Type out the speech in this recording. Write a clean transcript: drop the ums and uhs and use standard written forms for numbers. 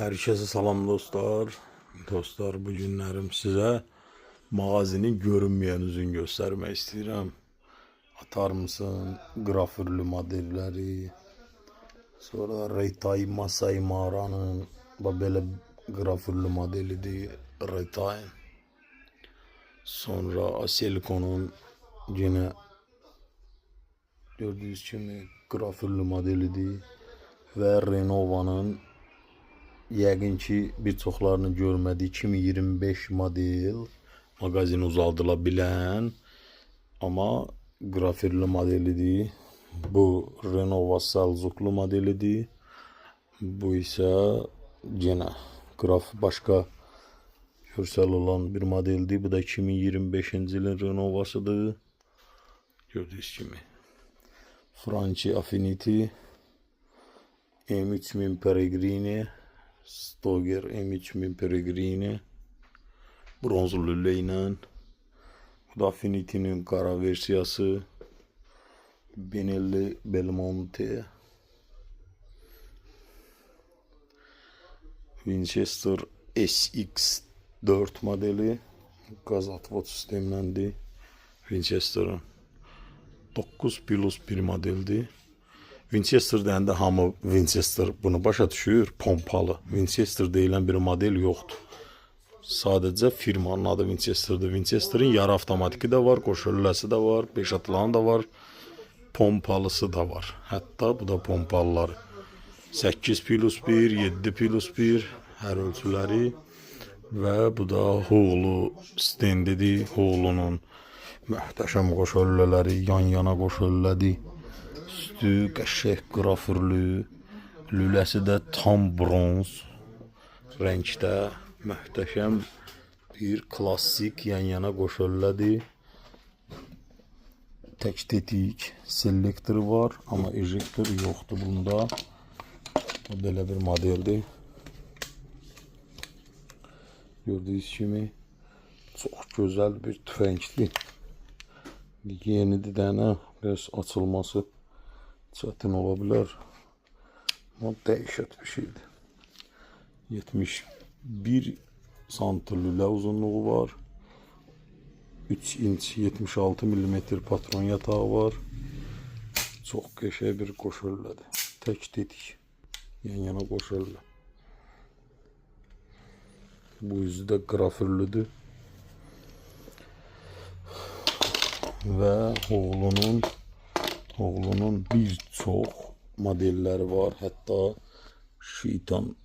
Herkese salam dostlar. Dostlar, bu günlerim size mağazinin görünmeyen yüzünü göstermek istedim. Atar mısın grafürlü modelleri, sonra Retay Masai Mara'nın böyle grafürlü modelidir Retay. Sonra Aselco'nun yine gördüğünüz gibi grafürlü modelidir ve Renova'nın yəqin ki birçoklarını görmədi 2025 model mağazin uzaldıla bilən, amma grafirli modelidir. Bu Renova Selçuklu modelidir. Bu isə yenə başqa görsel olan bir modeldir. Bu da 2025-ci ilin Renovasıdır. Gördüyünüz kimi. Franchi Affinity, M3000 Peregrini, Stoger M3000 Peregrini, bronzlu lüleyle. Bu da Affinity'nin kara versiyası. Benelli Belmonte, Winchester SX4 modeli, gaz atvat sistemlendi. Winchester'ın 9+1 modeldi. Winchester deyəndə hamı Winchester bunu başa düşür, pompalı. Winchester deyilən bir model yoxdur. Sadəcə firmanın adı Winchester'dır. Winchester'ın yarı avtomatiki də var, qoşulləsi də var, 5 atılan da var, pompalısı da var. Hətta bu da pompalıları. 8+1, 7+1 hər ölçüləri və bu da Hulu standidir. Hulu'nun möhtəşəm qoşullələri, yan-yana qoşullədir. Üstü qəşəng grafürlü, lüləsi də tam bronz rəngdə möhtəşəm bir klassik yan-yana qoşullədir. Tək tetik selektoru var, amma ejektor yoxdur bunda. Bu belə bir modeldir. Gördüyünüz kimi çox gözəl bir tüfəngdir. Yenidir dənə, biraz açılması çətin ola bilər. Amma dəhşət bir şeydir. 71 santr lülə uzunluğu var. 3 inç 76 mm patron yatağı var. Çox qəşəng bir qoşullədir. Tək tetik. Yan-yana qoşullə. Bu yüzü də grafürlüdür. Və Hulu'nun bir çox modelləri var. Hətta şeytan